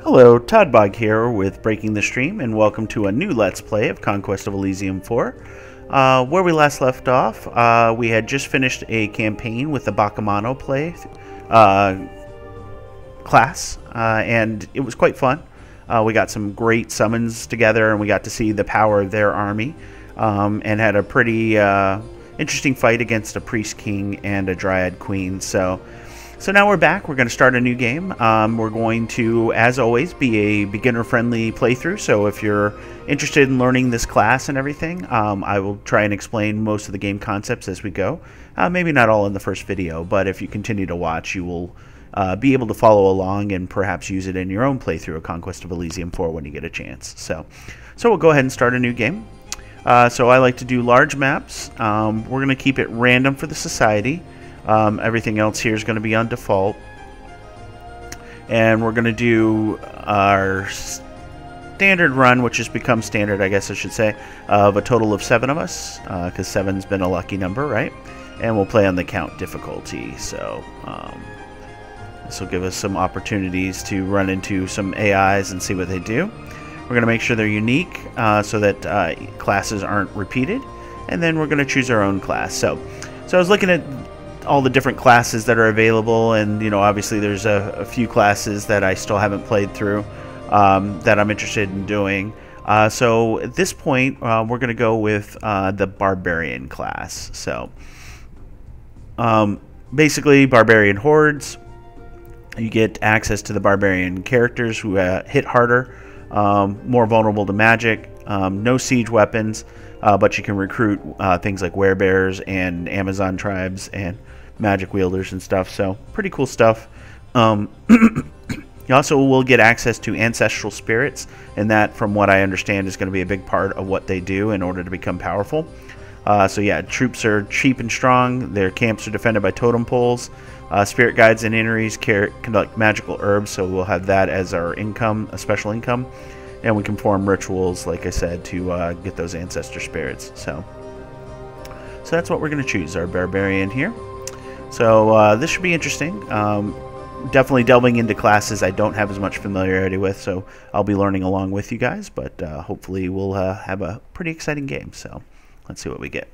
Hello, Toddbog here with Breaking the Stream, and welcome to a new Let's Play of Conquest of Elysium 4. Where we last left off, we had just finished a campaign with the Baccamano class, and it was quite fun. We got some great summons together, and we got to see the power of their army, and had a pretty interesting fight against a Priest King and a Dryad Queen. So now we're back. We're going to start a new game. We're going to, as always, be a beginner-friendly playthrough. So if you're interested in learning this class and everything, I will try and explain most of the game concepts as we go. Maybe not all in the first video, but if you continue to watch, you will be able to follow along and perhaps use it in your own playthrough of Conquest of Elysium 4 when you get a chance. So we'll go ahead and start a new game. So I like to do large maps. We're going to keep it random for the society. Everything else here is going to be on default, and we're going to do our standard run, which has become standard, I guess I should say, of a total of 7 of us, because 7's been a lucky number, right? And we'll play on the count difficulty, so this will give us some opportunities to run into some AIs and see what they do. We're going to make sure they're unique, so that classes aren't repeated, and then we're going to choose our own class. So I was looking at all the different classes that are available, and obviously there's a few classes that I still haven't played through that I'm interested in doing. So at this point we're going to go with the Barbarian class. So basically Barbarian hordes, you get access to the Barbarian characters who hit harder, more vulnerable to magic, no siege weapons, but you can recruit things like werebears and Amazon tribes and magic wielders and stuff. So pretty cool stuff. You also will get access to ancestral spirits, and that, from what I understand, is going to be a big part of what they do in order to become powerful. So yeah, troops are cheap and strong. Their camps are defended by totem poles. Spirit guides and inneries conduct magical herbs, so we'll have that as our income, a special income. And we can perform rituals, like I said, to get those ancestor spirits. So that's what we're going to choose, our Barbarian here. So this should be interesting. Definitely delving into classes I don't have as much familiarity with, so I'll be learning along with you guys, but hopefully we'll have a pretty exciting game. So let's see what we get.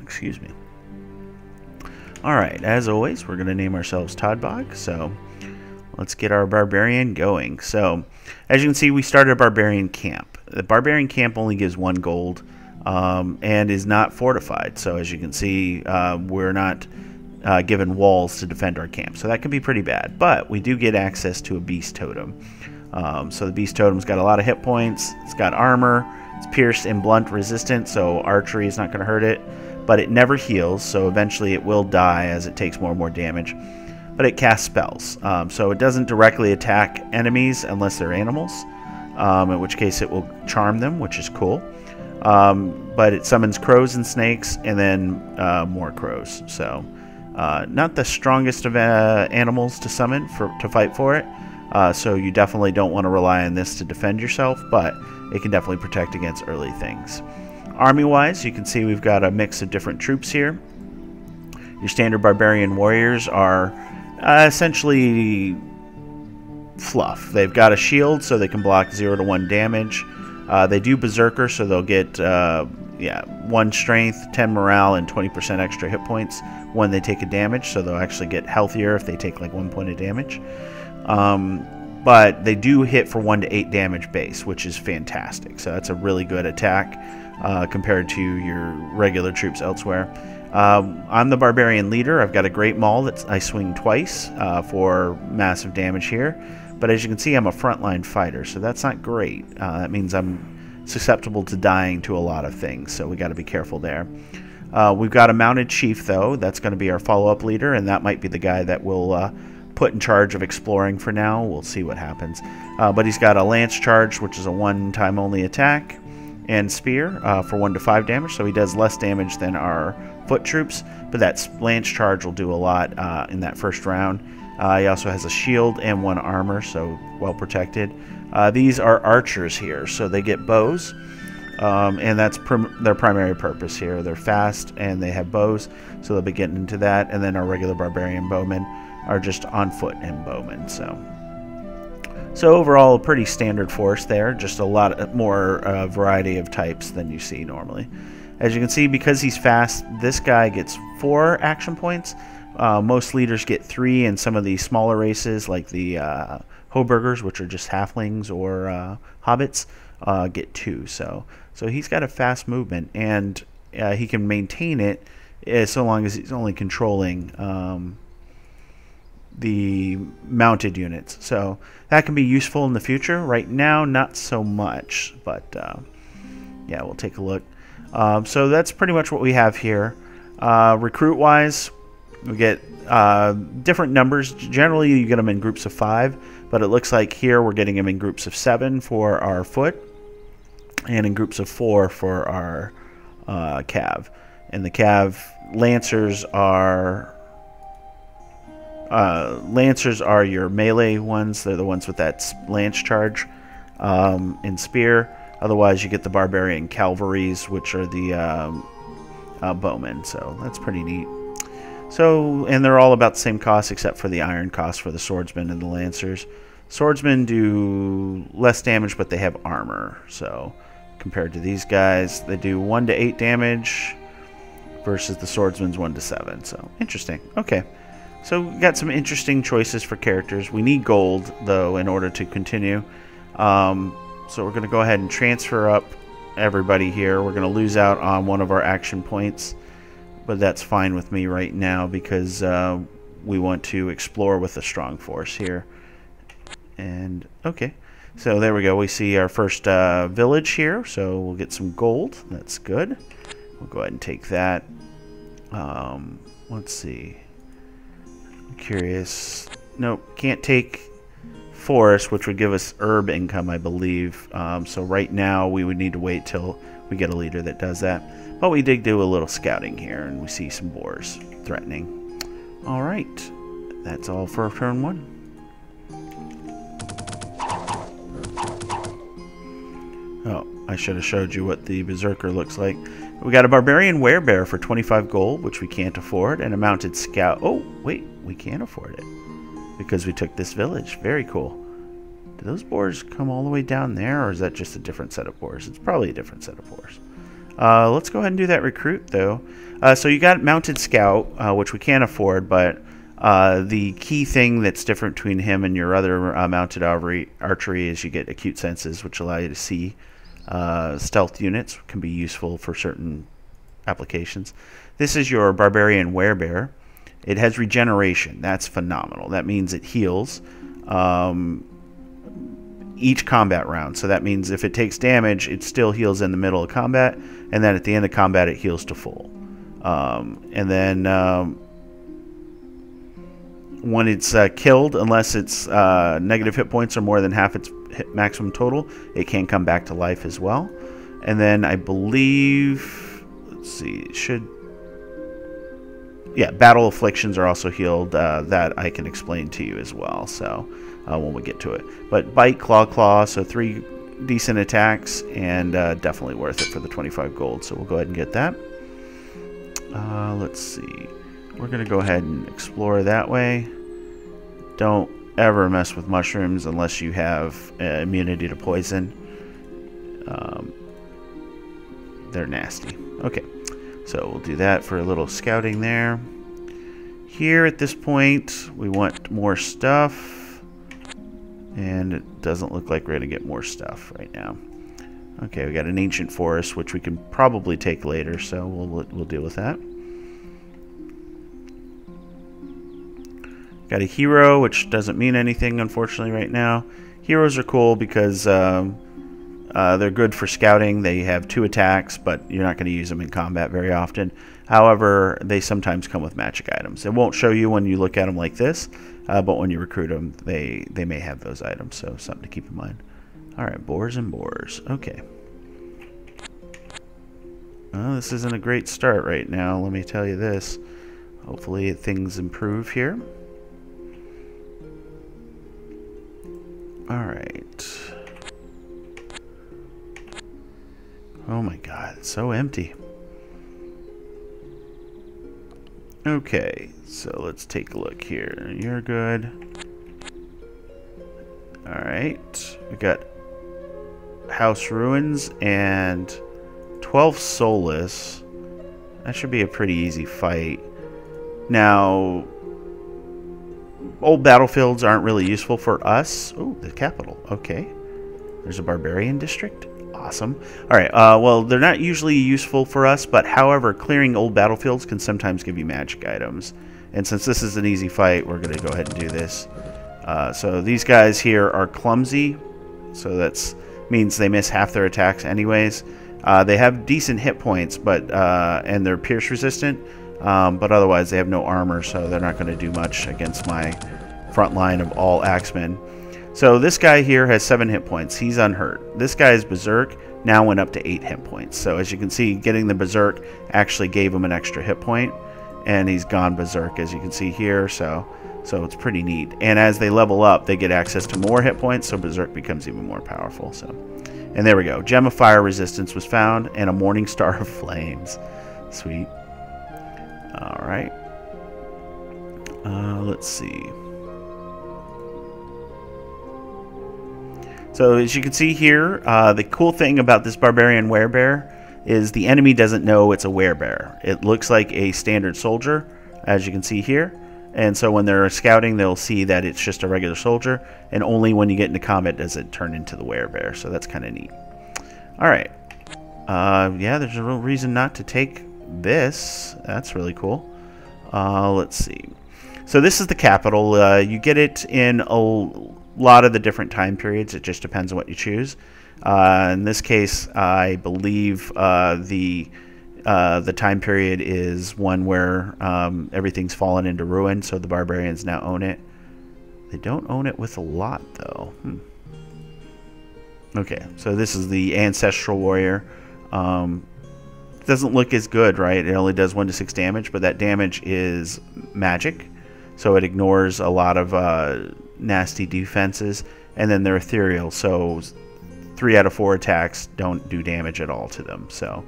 Excuse me. Alright, as always, we're going to name ourselves Toddbog, so let's get our Barbarian going. So as you can see, we started a Barbarian camp. The Barbarian camp only gives 1 gold. And is not fortified, so as you can see, we're not given walls to defend our camp, so that can be pretty bad. But we do get access to a beast totem. So the beast totem's got a lot of hit points, it's got armor, it's pierced and blunt resistant, so archery is not going to hurt it, but it never heals, so eventually it will die as it takes more and more damage. But it casts spells, so it doesn't directly attack enemies unless they're animals, in which case it will charm them, which is cool. But it summons crows and snakes, and then more crows. So not the strongest of animals to summon to fight for it. So you definitely don't want to rely on this to defend yourself, but it can definitely protect against early things. Army-wise, you can see we've got a mix of different troops here. Your standard Barbarian warriors are essentially fluff. They've got a shield, so they can block 0 to 1 damage. They do Berserker, so they'll get 1 strength, 10 morale, and 20% extra hit points when they take a damage, so they'll actually get healthier if they take like 1 point of damage. But they do hit for 1 to 8 damage base, which is fantastic. So that's a really good attack compared to your regular troops elsewhere. I'm the Barbarian leader. I've got a Great Maul that I swing twice for massive damage here. But as you can see, I'm a frontline fighter, so that's not great. That means I'm susceptible to dying to a lot of things, so we got to be careful there. We've got a mounted chief, though. That's going to be our follow-up leader, and that might be the guy that we'll put in charge of exploring for now. We'll see what happens. But he's got a lance charge, which is a 1-time only attack, and spear for 1 to 5 damage, so he does less damage than our foot troops, but that lance charge will do a lot in that first round. He also has a shield and 1 armor, so well protected. These are archers here, so they get bows, and that's their primary purpose here. They're fast and they have bows, so they'll be getting into that. And then our regular barbarian bowmen are just on foot and bowmen. So So overall, a pretty standard force there, just a lot more variety of types than you see normally. As you can see, because he's fast, this guy gets 4 action points. Most leaders get 3, and some of the smaller races, like the Hoburgers, which are just halflings or hobbits, get 2. So he's got a fast movement, and he can maintain it so long as he's only controlling the mounted units. So that can be useful in the future. Right now, not so much, but yeah, we'll take a look. So that's pretty much what we have here. Recruit-wise, we get different numbers. Generally, you get them in groups of 5, but it looks like here we're getting them in groups of 7 for our foot, and in groups of 4 for our cav. And the cav lancers are your melee ones. They're the ones with that lance charge and spear. Otherwise, you get the barbarian cavalries, which are the bowmen. So that's pretty neat. So, and they're all about the same cost except for the iron cost for the swordsmen and the lancers. Swordsmen do less damage, but they have armor. So compared to these guys, they do 1 to 8 damage versus the swordsman's 1 to 7. So interesting. Okay. So we got some interesting choices for characters. We need gold, though, in order to continue. So we're going to go ahead and transfer up everybody here. We're going to lose out on one of our action points, but that's fine with me right now because we want to explore with a strong force here. And, okay. So there we go. We see our first village here, so we'll get some gold. That's good. We'll go ahead and take that. Let's see. I'm curious. Nope, can't take forest, which would give us herb income, I believe. So right now we would need to wait till we get a leader that does that. But we did do a little scouting here, and we see some boars threatening. All right, that's all for turn 1. Oh, I should have showed you what the berserker looks like. We got a barbarian werebear for 25 gold, which we can't afford, and a mounted scout. Oh, wait, we can afford it because we took this village. Very cool. Do those boars come all the way down there, or is that just a different set of boars? It's probably a different set of boars. Let's go ahead and do that recruit, though. So you got mounted scout, which we can't afford, but the key thing that's different between him and your other mounted archery is you get acute senses, which allow you to see stealth units. Can be useful for certain applications. This is your barbarian werebear. It has regeneration. That's phenomenal. That means it heals each combat round. So that means if it takes damage, it still heals in the middle of combat, and then at the end of combat, it heals to full. And then when it's killed, unless it's negative hit points or more than half its maximum total, it can come back to life as well. And then I believe, let's see, it should, yeah, battle afflictions are also healed. That I can explain to you as well, so when we get to it. But bite, claw, so 3 decent attacks, and definitely worth it for the 25 gold. So we'll go ahead and get that. Let's see. We're going to go ahead and explore that way. Don't ever mess with mushrooms unless you have immunity to poison. They're nasty. Okay, so we'll do that for a little scouting there. Here at this point, we want more stuff, and it doesn't look like we're going to get more stuff right now. Okay, we got an ancient forest, which we can probably take later, so we'll deal with that. Got a hero, which doesn't mean anything, unfortunately, right now. Heroes are cool because they're good for scouting. They have 2 attacks, but you're not going to use them in combat very often. However, they sometimes come with magic items. It won't show you when you look at them like this, but when you recruit them, they may have those items, so something to keep in mind. All right, boars and boars. Okay. Well, this isn't a great start right now, let me tell you this. Hopefully things improve here. Alright. Oh my god, it's so empty. Okay, so let's take a look here. You're good. Alright. We got House Ruins and 12 Soulless. That should be a pretty easy fight. Now, old battlefields aren't really useful for us. Oh, the capital. Okay. There's a Barbarian district. Awesome. Alright, well, they're not usually useful for us, but however, clearing old battlefields can sometimes give you magic items. And since this is an easy fight, we're going to go ahead and do this. So these guys here are clumsy, so that means they miss half their attacks anyways. They have decent hit points, but and they're pierce resistant, but otherwise they have no armor, so they're not going to do much against my front line of all axemen. So this guy here has 7 hit points. He's unhurt. This guy's Berserk now went up to 8 hit points. So as you can see, getting the Berserk actually gave him an extra hit point, and he's gone Berserk, as you can see here. So it's pretty neat. And as they level up, they get access to more hit points, so Berserk becomes even more powerful. So, and there we go. Gem of Fire Resistance was found, and a Morning Star of Flames. Sweet. All right. Let's see. So as you can see here, the cool thing about this Barbarian Werebear is the enemy doesn't know it's a Werebear. It looks like a standard soldier, as you can see here. And so when they're scouting, they'll see that it's just a regular soldier. And only when you get into combat does it turn into the Werebear. So that's kind of neat. All right. Yeah, there's a real reason not to take this. That's really cool. Let's see. So this is the capital. You get it in a lot of the different time periods. It just depends on what you choose. In this case, I believe the time period is one where everything's fallen into ruin, so the Barbarians now own it. They don't own it with a lot, though. Okay, so this is the Ancestral Warrior. Doesn't look as good, right? It only does 1 to 6 damage, but that damage is magic, so it ignores a lot of nasty defenses, and then they're ethereal, so 3 out of 4 attacks don't do damage at all to them. So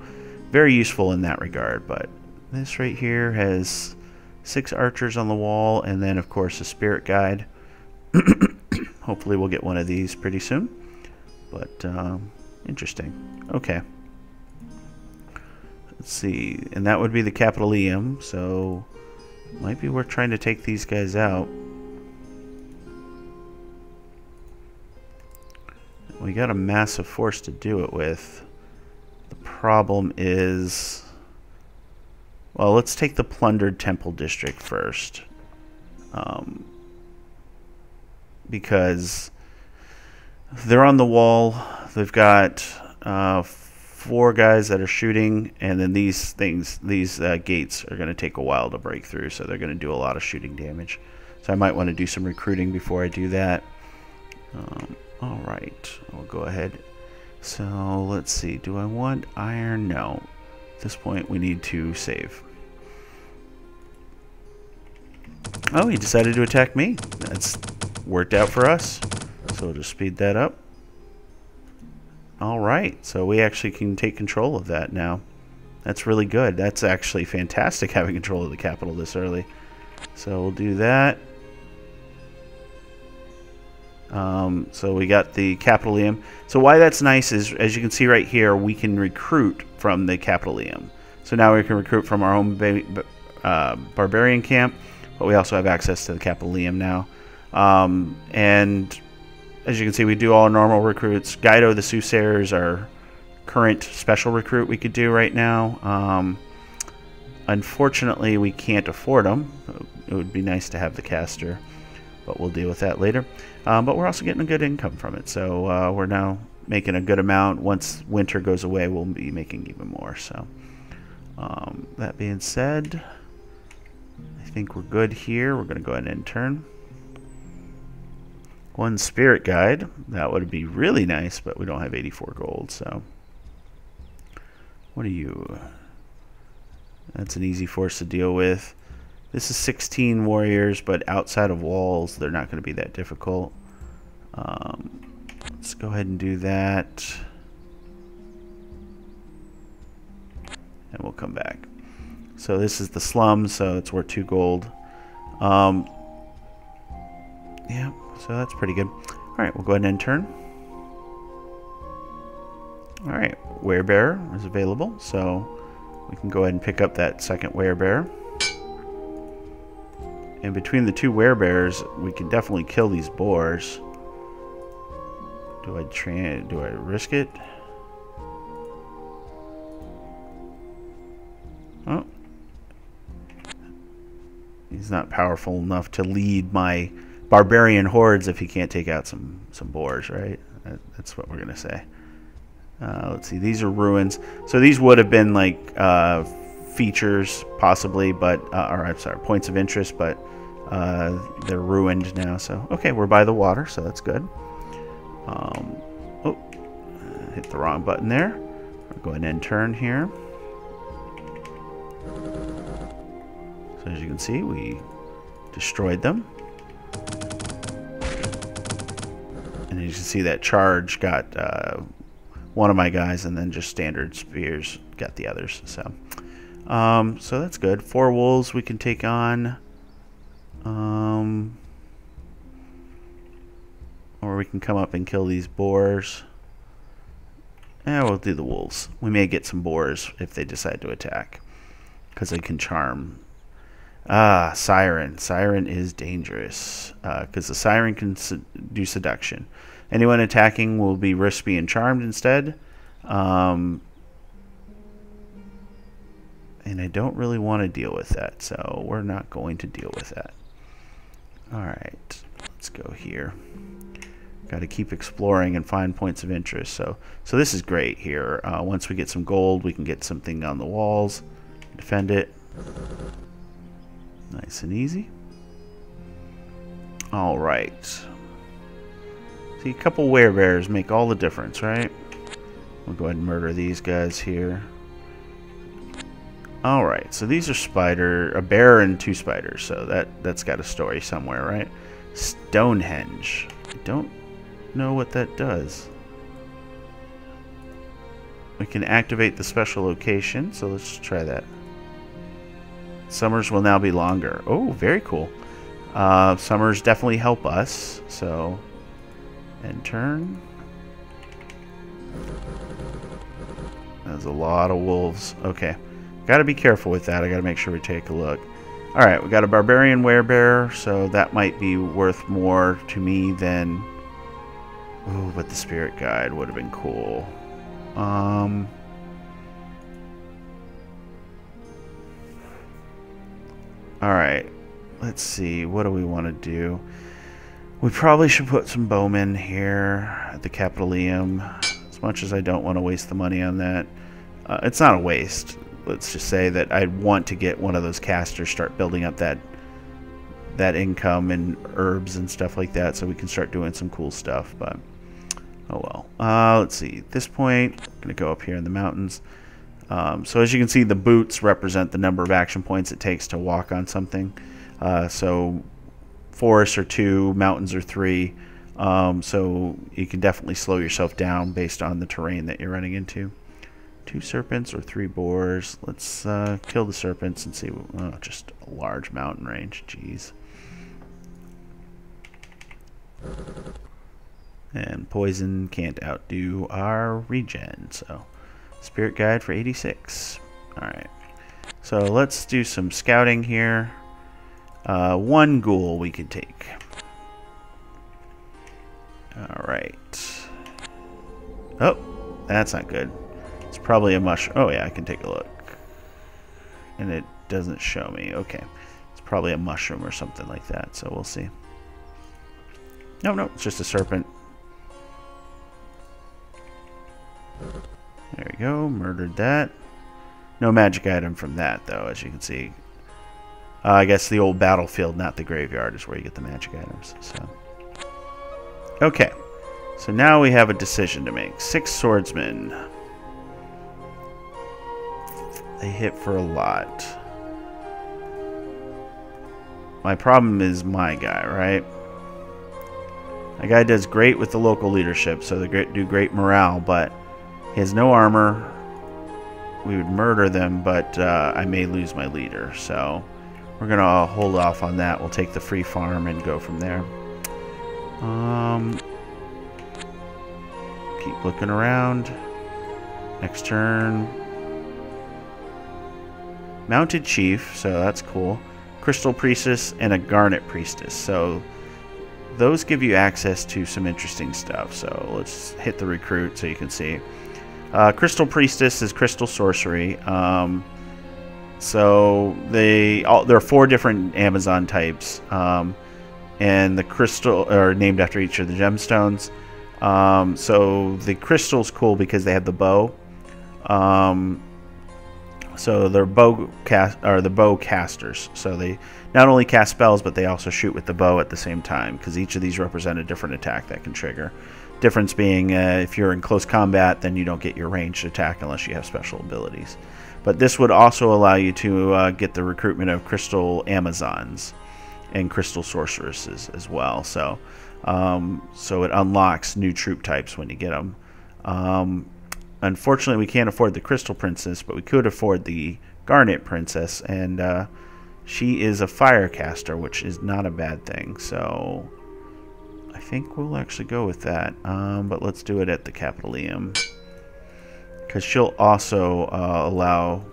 very useful in that regard. But this right here has 6 archers on the wall, and then of course a spirit guide. Hopefully we'll get one of these pretty soon. But interesting. Okay. Let's see, and that would be the Capital Elysium, so might be worth trying to take these guys out. We got a massive force to do it with. The problem is, well, let's take the plundered temple district first, because they're on the wall. They've got 4 guys that are shooting, and then these gates are going to take a while to break through, so they're going to do a lot of shooting damage. So I might want to do some recruiting before I do that. Alright, I'll go ahead. So let's see, do I want iron? No. At this point we need to save. Oh, he decided to attack me. That's worked out for us. So we'll just speed that up. Alright, so we actually can take control of that now. That's really good. That's actually fantastic having control of the capital this early. So we'll do that. So we got the Capital Elysium. So why that's nice is, as you can see right here, we can recruit from the Capital Elysium. So now we can recruit from our own Barbarian camp, but we also have access to the Capital Elysium now. And as you can see, we do all normal recruits. Guido the Soothsayer is our current special recruit we could do right now. Unfortunately, we can't afford them. It would be nice to have the caster, but we'll deal with that later. But we're also getting a good income from it, so we're now making a good amount. Once winter goes away, we'll be making even more. So that being said, I think we're good here. We're going to go ahead and turn. 1 spirit guide. That would be really nice, but we don't have 84 gold, so what are you? That's an easy force to deal with. This is 16 warriors, but outside of walls, they're not going to be that difficult. Let's go ahead and do that. And we'll come back. So this is the slums, so it's worth 2 gold. Yeah, so that's pretty good. Alright, we'll go ahead and end turn. Alright, Werebearer is available, so we can go ahead and pick up that second Werebearer. And between the two Werebearers, we can definitely kill these boars. Do I risk it? Oh. He's not powerful enough to lead my barbarian hordes if he can't take out some boars, right? That's what we're going to say. Let's see. These are ruins. So these would have been like features, possibly, but or I'm sorry, points of interest, but they're ruined now. So okay, we're by the water, so that's good. Oh, hit the wrong button there. We'll go ahead and end turn here. So as you can see, we destroyed them. And as you can see, that charge got one of my guys, and then just standard spears got the others. So that's good. 4 wolves we can take on. Or we can come up and kill these boars. We'll do the wolves. We may get some boars if they decide to attack, because they can charm. Siren. Siren is dangerous, because the Siren can do seduction. Anyone attacking will be risk being charmed instead. And I don't really want to deal with that, so we're not going to deal with that. Alright, let's go here. Got to keep exploring and find points of interest. So this is great here. Once we get some gold, we can get something on the walls, defend it. Nice and easy. Alright. See, a couple werebears make all the difference, right? We'll go ahead and murder these guys here. Alright, so these are a bear and 2 spiders, so that's got a story somewhere, right? Stonehenge. I don't know what that does. We can activate the special location, so let's try that. Summers will now be longer. Oh, very cool. Summers definitely help us, so end turn. There's a lot of wolves. Okay. Got to be careful with that. I got to make sure we take a look. Alright, we got a barbarian werebearer, so that might be worth more to me than... Oh, but the spirit guide would have been cool. Alright, let's see. What do we want to do? We probably should put some bowmen here at the Capitolium. As much as I don't want to waste the money on that. It's not a waste. Let's just say that I want to get one of those casters, start building up that income and herbs and stuff like that, so we can start doing some cool stuff. But oh well. Let's see. At this point, I'm gonna go up here in the mountains. So as you can see, the boots represent the number of action points it takes to walk on something. So forests are 2, mountains are 3. So you can definitely slow yourself down based on the terrain that you're running into. 2 serpents or 3 boars. Let's kill the serpents and see. Oh, just a large mountain range. Jeez. And poison can't outdo our regen. So spirit guide for 86. Alright. So let's do some scouting here. 1 ghoul we could take. Alright. Oh, that's not good. It's probably a mushroom. Oh yeah, I can take a look. And it doesn't show me. Okay. It's probably a mushroom or something like that, so we'll see. No, it's just a serpent. There we go. Murdered that. No magic item from that, though, as you can see. I guess the old battlefield, not the graveyard, is where you get the magic items. So, okay. So now we have a decision to make. 6 swordsmen. They hit for a lot. My problem is my guy, right? My guy does great with the local leadership, so they do great morale, but he has no armor. We would murder them, but I may lose my leader, so we're going to hold off on that. We'll take the free farm and go from there. keep looking around. Next turn. Mounted Chief, so that's cool. Crystal Priestess and a Garnet Priestess. So those give you access to some interesting stuff. So let's hit the recruit so you can see. Crystal Priestess is crystal sorcery. So there are 4 different Amazon types, and the crystal are named after each of the gemstones. So the crystal's cool because they have the bow. So they're bow casters. So they not only cast spells, but they also shoot with the bow at the same time, because each of these represent a different attack that can trigger. Difference being, if you're in close combat, then you don't get your ranged attack unless you have special abilities. But this would also allow you to get the recruitment of crystal Amazons and crystal sorceresses as well. So, so it unlocks new troop types when you get them. Unfortunately, we can't afford the Crystal Princess, but we could afford the Garnet Princess, and she is a fire caster, which is not a bad thing. So I think we'll actually go with that, but let's do it at the Capitoleum, because she'll also allow...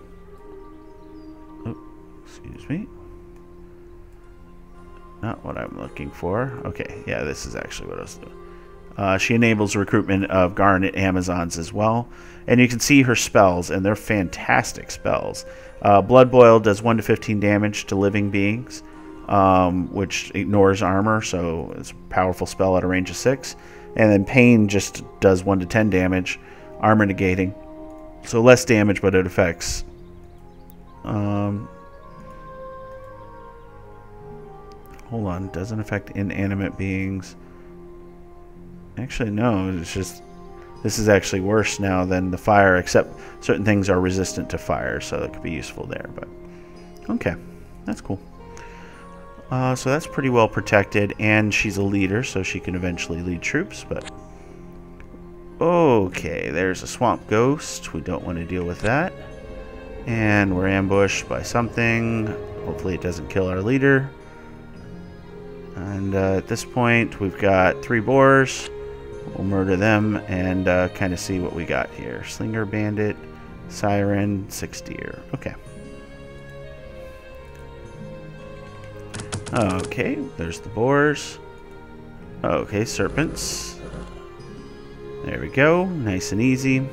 Oh, excuse me. Not what I'm looking for. Okay, yeah, this is actually what I was doing. She enables recruitment of Garnet Amazons as well. And you can see her spells, and they're fantastic spells. Blood Boil does 1 to 15 damage to living beings, which ignores armor, so it's a powerful spell at a range of 6. And then Pain just does 1 to 10 damage, armor negating. So less damage, but it affects... hold on, doesn't affect inanimate beings. Actually, no, it's just, this is actually worse now than the fire, except certain things are resistant to fire, so that could be useful there, but okay, that's cool. So that's pretty well protected, and she's a leader, so she can eventually lead troops, but okay, there's a swamp ghost. We don't want to deal with that, and we're ambushed by something. Hopefully it doesn't kill our leader. And at this point, we've got 3 boars. We'll murder them and kind of see what we got here. Slinger, Bandit, Siren, 6 deer. Okay. Okay, there's the boars. Okay, serpents. There we go. Nice and easy.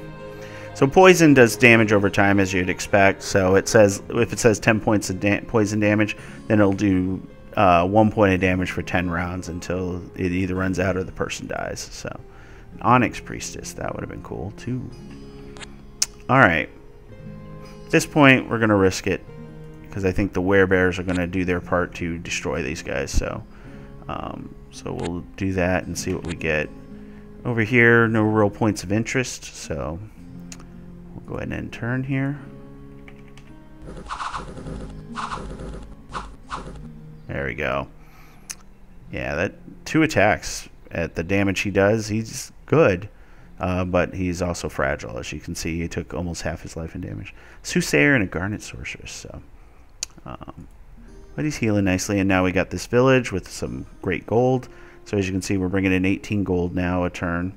So poison does damage over time, as you'd expect. So it says, if it says 10 points of poison damage, then it'll do 1 point of damage for 10 rounds until it either runs out or the person dies. So, an Onyx Priestess, that would have been cool too. Alright. At this point, we're going to risk it, because I think the werebears are going to do their part to destroy these guys. So, so we'll do that and see what we get. Over here, no real points of interest, so we'll go ahead and turn here. There we go. Yeah, that 2 attacks at the damage he does, he's good. But he's also fragile. As you can see, he took almost half his life in damage. Soothsayer and a Garnet Sorceress. So, but he's healing nicely. And now we got this village with some great gold. So as you can see, we're bringing in 18 gold now a turn.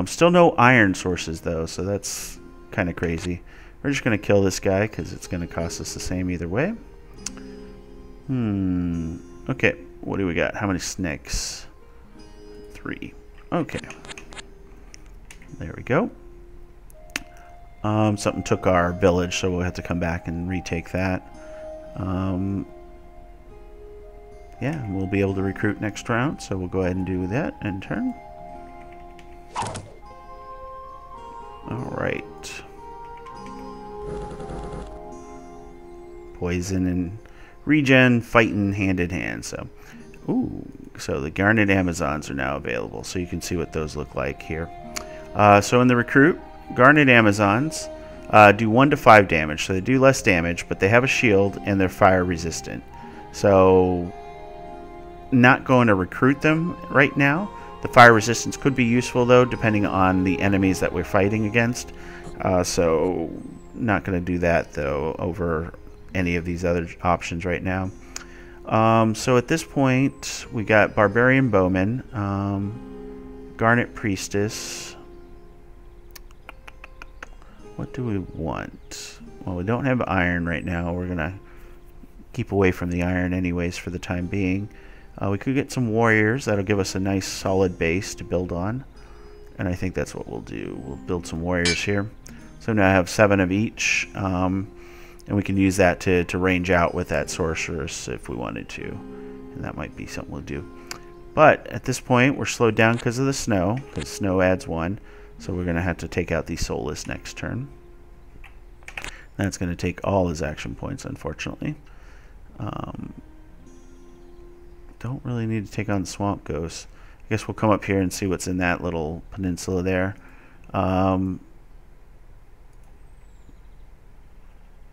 Still no iron sources, though. So that's kind of crazy. We're just going to kill this guy because it's going to cost us the same either way. Okay, what do we got? How many snakes? 3. Okay. There we go. Something took our village, so we'll have to come back and retake that. Yeah, we'll be able to recruit next round, so we'll go ahead and do that in turn. Alright. Poison and regen, fighting hand in hand. So, ooh, so the Garnet Amazons are now available, so you can see what those look like here. So in the recruit, Garnet Amazons do 1 to 5 damage, so they do less damage, but they have a shield and they're fire resistant. So, not going to recruit them right now. The fire resistance could be useful though, depending on the enemies that we're fighting against. So, not going to do that though over any of these other options right now. So at this point, we got Barbarian Bowman, Garnet Priestess, What do we want? Well, we don't have iron right now. We're going to keep away from the iron anyways for the time being. We could get some warriors. That'll give us a nice solid base to build on. And I think that's what we'll do. We'll build some warriors here. So now I have 7 of each. And we can use that to range out with that sorceress if we wanted to. And that might be something we'll do. But at this point, we're slowed down because of the snow. Because snow adds 1. So we're going to have to take out these soulless next turn. That's going to take all his action points, unfortunately. Don't really need to take on Swamp Ghosts. I guess we'll come up here and see what's in that little peninsula there.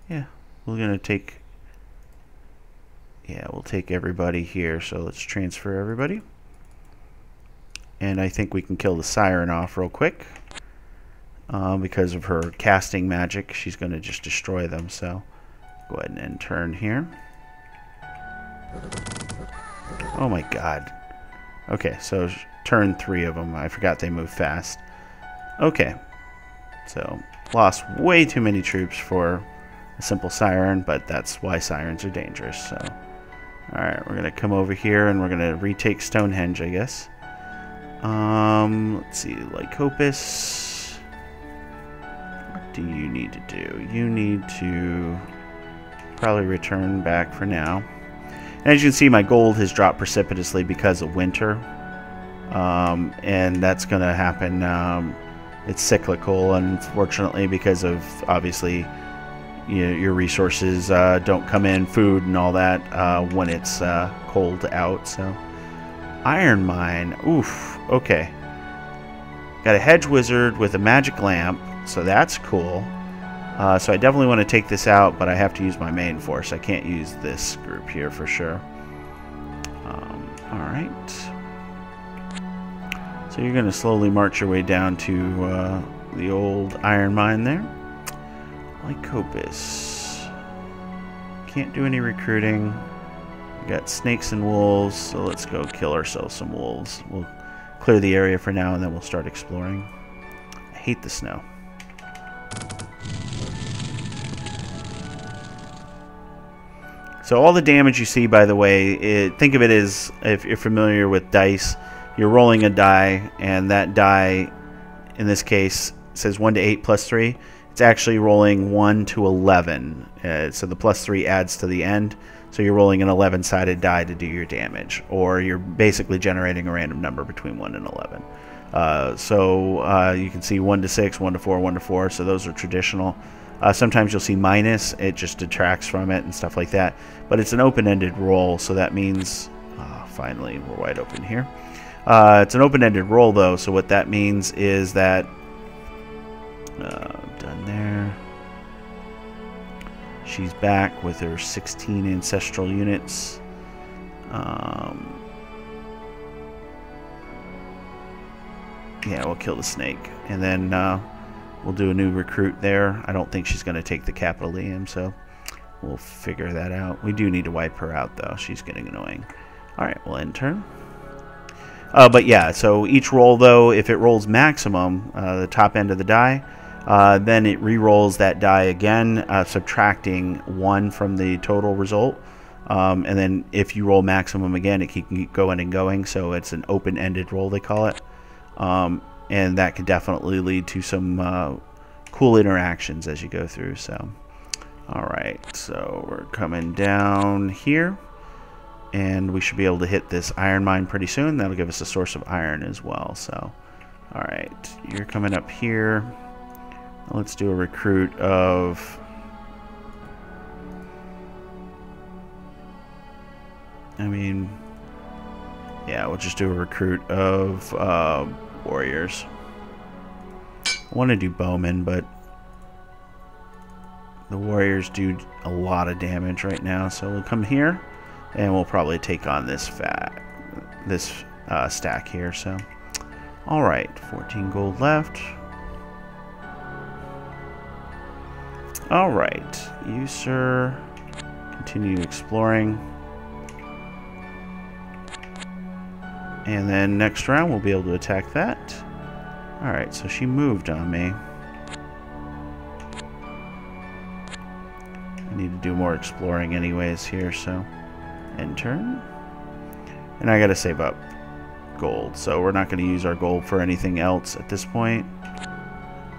Yeah, we're going to take... Yeah, we'll take everybody here. So let's transfer everybody. And I think we can kill the Siren off real quick. Because of her casting magic, she's going to just destroy them. So go ahead and end turn here. Oh my god. Okay, so turn 3 of them. I forgot they move fast. Okay. So lost way too many troops for a simple Siren, but that's why Sirens are dangerous. So alright, we're going to come over here and we're going to retake Stonehenge, I guess. Let's see, Lycopus. What do you need to do? You need to probably return back for now. And as you can see, my gold has dropped precipitously because of winter. And that's going to happen. It's cyclical, unfortunately, because of, obviously, your resources don't come in, food and all that, when it's cold out. So, Iron Mine. Oof. Okay. Got a Hedge Wizard with a magic lamp, so that's cool. So I definitely want to take this out, but I have to use my main force. I can't use this group here for sure. Alright. So you're going to slowly march your way down to the old iron mine there. Lycopus. Can't do any recruiting. We got snakes and wolves, so let's go kill ourselves some wolves. We'll clear the area for now, and then we'll start exploring. I hate the snow. So all the damage you see, by the way, think of it as, if you're familiar with dice, you're rolling a die, and that die, in this case, says 1 to 8 plus 3. It's actually rolling 1 to 11. So the plus 3 adds to the end. So you're rolling an 11-sided die to do your damage. Or you're basically generating a random number between 1 and 11. So you can see 1 to 6, 1 to 4, 1 to 4. So those are traditional. Sometimes you'll see minus. It just detracts from it and stuff like that. But it's an open-ended roll, so that means... finally, we're wide open here. It's an open-ended roll, though, so what that means is that... done there. She's back with her 16 ancestral units. Yeah, we'll kill the snake. And then we'll do a new recruit there. I don't think she's going to take the Capitoleum, so we'll figure that out. We do need to wipe her out, though. She's getting annoying. Alright, we'll end turn. But yeah, so each roll, though, if it rolls maximum, the top end of the die, then it re-rolls that die again, subtracting 1 from the total result. And then if you roll maximum again, it can keep going and going. So it's an open-ended roll, they call it. And that can definitely lead to some cool interactions as you go through. So, alright, so we're coming down here. And we should be able to hit this iron mine pretty soon. That'll give us a source of iron as well. So, alright, you're coming up here. Let's do a recruit of... yeah, we'll just do a recruit of warriors. I want to do bowmen, but the warriors do a lot of damage right now. So we'll come here, and we'll probably take on this stack here. So, all right, 14 gold left. All right, you sir, continue exploring. And then next round we'll be able to attack that. Alright, so she moved on me. need to do more exploring anyways here, so end turn. And I gotta save up gold, so we're not going to use our gold for anything else at this point.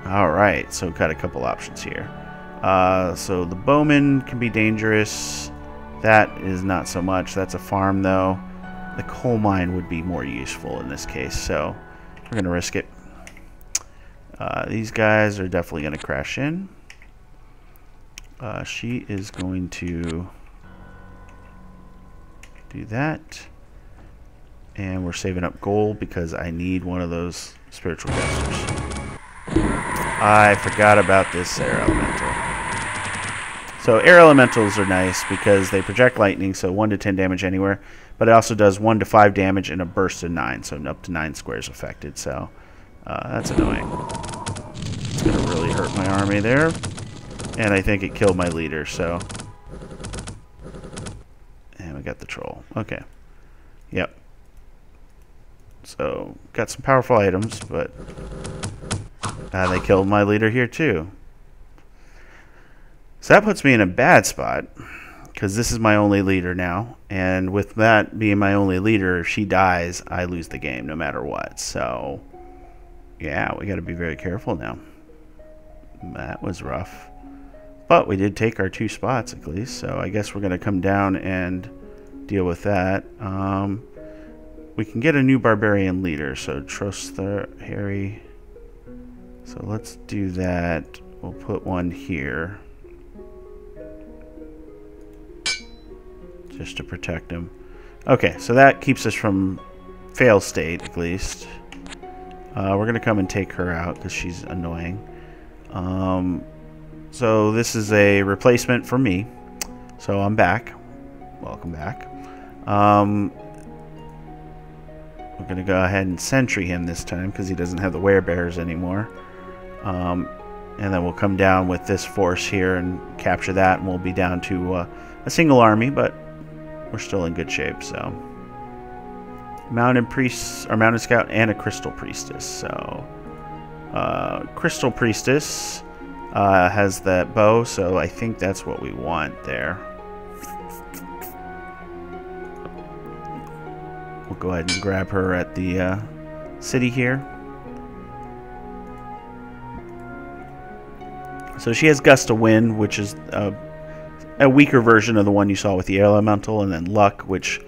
Alright, so we've got a couple options here. So the bowman can be dangerous. That is not so much. That's a farm though. The coal mine would be more useful in this case, so we're going to risk it. These guys are definitely going to crash in. She is going to do that. And we're saving up gold because I need one of those spiritual gestures. I forgot about this air elemental. So air elementals are nice because they project lightning, so 1 to 10 damage anywhere. But it also does 1 to 5 damage in a burst of 9, so up to 9 squares affected. So that's annoying. It's going to really hurt my army there. And I think it killed my leader, so... And we got the troll. Okay. Yep. So, got some powerful items, but they killed my leader here too. So that puts me in a bad spot, because this is my only leader now, and with that being my only leader, if she dies, I lose the game no matter what. So, yeah, we got to be very careful now. That was rough. But we did take our 2 spots at least, so I guess we're going to come down and deal with that. We can get a new barbarian leader, so trust the Harry. So let's do that. We'll put one here. Just to protect him. Okay, so that keeps us from fail state, at least. We're going to come and take her out because she's annoying. So this is a replacement for me. So I'm back. Welcome back. We're going to go ahead and sentry him this time because he doesn't have the werebears anymore. And then we'll come down with this force here and capture that, and we'll be down to a single army, but we're still in good shape. So mounted priests, or mounted scout, and a crystal priestess. So crystal priestess has that bow, so I think that's what we want there. We'll go ahead and grab her at the city here. So she has Gust of Wind, which is a weaker version of the one you saw with the Air Elemental, and then Luck, which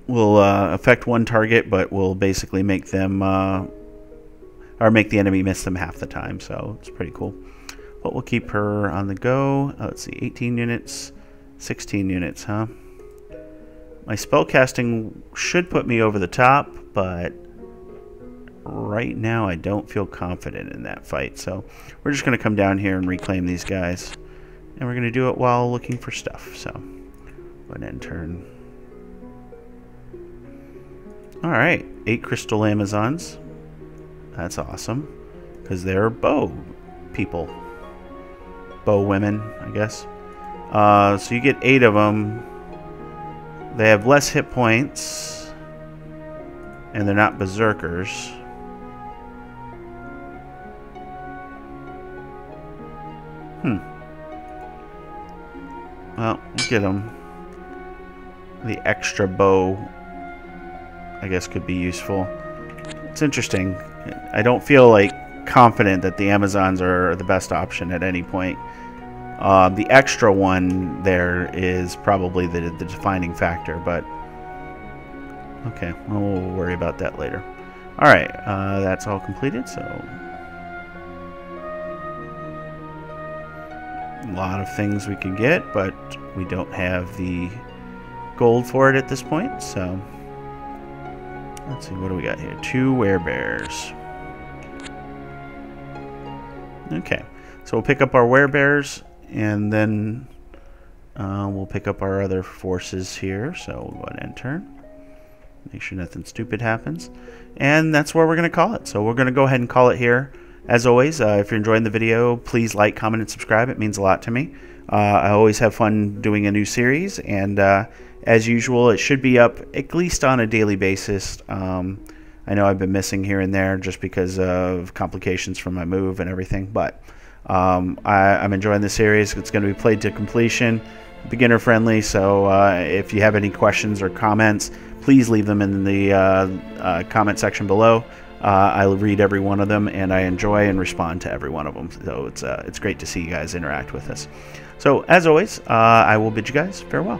will affect one target, but will basically make them, or make the enemy miss them half the time, so it's pretty cool. But we'll keep her on the go. Let's see, 18 units, 16 units, huh? My spellcasting should put me over the top, but right now I don't feel confident in that fight. So we're just going to come down here and reclaim these guys. And we're going to do it while looking for stuff. So, go ahead and turn. Alright, 8 crystal Amazons. That's awesome. Because they're bow people. Bow women, I guess. So you get 8 of them. They have less hit points, and they're not berserkers. Well, get them. The extra bow, I guess, could be useful. It's interesting. I don't feel like confident that the Amazons are the best option at any point. The extra one there is probably the defining factor, but okay, we'll worry about that later. Alright, that's all completed, so a lot of things we can get, but we don't have the gold for it at this point, so let's see, what do we got here? 2 werebears. Okay, so we'll pick up our werebears, and then we'll pick up our other forces here. So we'll go ahead and turn. Make sure nothing stupid happens. And that's where we're going to call it. So we're going to go ahead and call it here. As always, if you're enjoying the video, please like, comment, and subscribe. It means a lot to me. I always have fun doing a new series. And as usual, it should be up at least on a daily basis. I know I've been missing here and there just because of complications from my move and everything. But I'm enjoying the series. It's going to be played to completion, beginner friendly. So if you have any questions or comments, please leave them in the comment section below. I read every one of them, and I enjoy and respond to every one of them. So it's great to see you guys interact with us. So as always, I will bid you guys farewell.